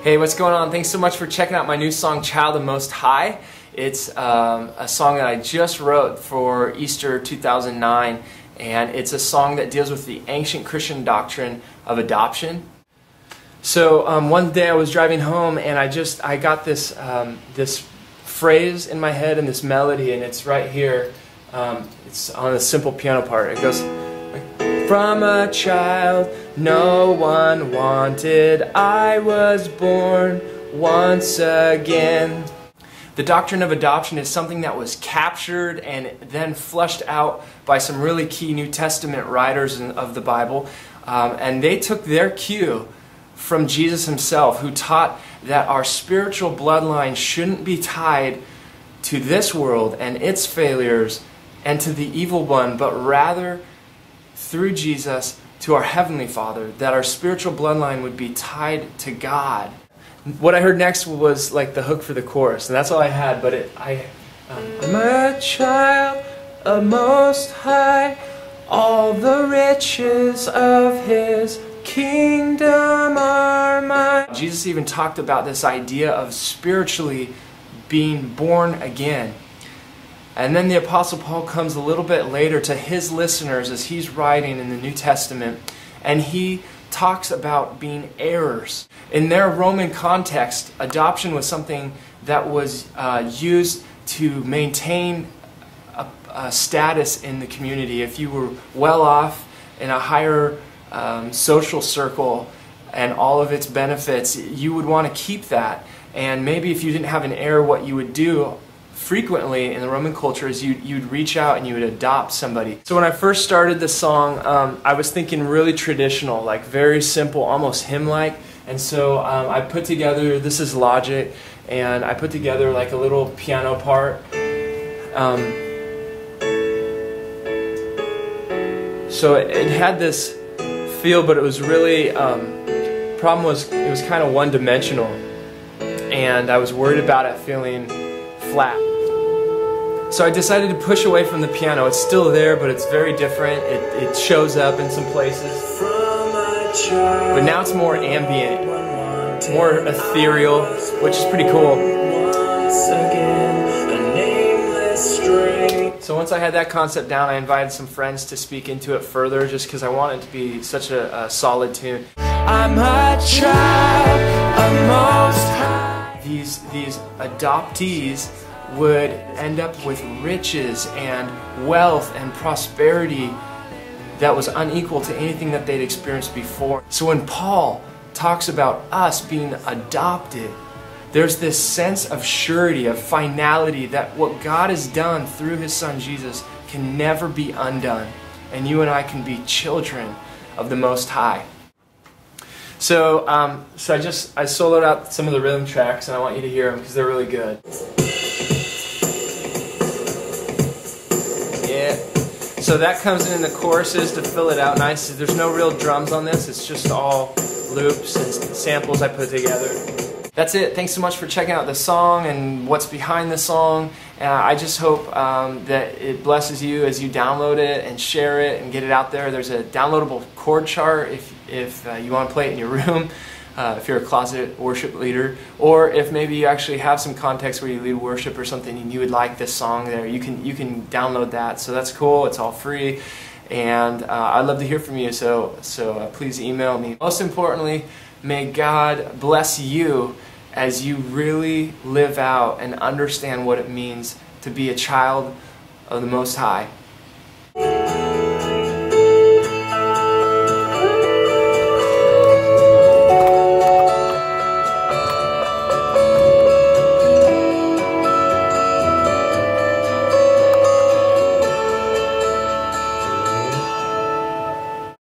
Hey, what's going on? Thanks so much for checking out my new song, Child of Most High. It's a song that I just wrote for Easter 2009, and it's a song that deals with the ancient Christian doctrine of adoption. So one day I was driving home, and I got this this phrase in my head and this melody, and it's right here. It's on a simple piano part. It goes, "From a child no one wanted, I was born once again." The doctrine of adoption is something that was captured and then flushed out by some really key New Testament writers of the Bible. And they took their cue from Jesus himself, who taught that our spiritual bloodline shouldn't be tied to this world and its failures and to the evil one, but rather through Jesus to our Heavenly Father, that our spiritual bloodline would be tied to God. What I heard next was like the hook for the chorus, and that's all I had, but I'm a child of Most High, all the riches of His kingdom are mine. Jesus even talked about this idea of spiritually being born again. And then the Apostle Paul comes a little bit later to his listeners as he's writing in the New Testament, and he talks about being heirs. In their Roman context, adoption was something that was used to maintain a status in the community. If you were well off in a higher social circle and all of its benefits, you would want to keep that. And maybe if you didn't have an heir, what you would do frequently in the Roman culture is you'd reach out and you would adopt somebody. So when I first started the song, I was thinking really traditional, like very simple, almost hymn-like. And so I put together, this is Logic, and I put together like a little piano part. So it had this feel, but it was really, problem was it was kind of one-dimensional, and I was worried about it feeling flat. So I decided to push away from the piano. It's still there, but it's very different. It shows up in some places. But now it's more ambient, more ethereal, which is pretty cool. So once I had that concept down, I invited some friends to speak into it further, just because I want it to be such a solid tune. I'm a child of Most High. These adoptees would end up with riches and wealth and prosperity that was unequal to anything that they'd experienced before. So when Paul talks about us being adopted, there's this sense of surety, of finality, that what God has done through His Son Jesus can never be undone, and you and I can be children of the Most High. So, I soloed out some of the rhythm tracks, and I want you to hear them because they're really good. Yeah. So that comes in the choruses to fill it out nice. There's no real drums on this. It's just all loops and samples I put together. That's it. Thanks so much for checking out the song and what's behind the song. I just hope that it blesses you as you download it and share it and get it out there. There's a downloadable chord chart if you want to play it in your room, if you're a closet worship leader, or if maybe you actually have some context where you lead worship or something and you would like this song there, you can download that. So that's cool. It's all free, and I'd love to hear from you. So please email me. Most importantly, may God bless you as you really live out and understand what it means to be a child of the Most High.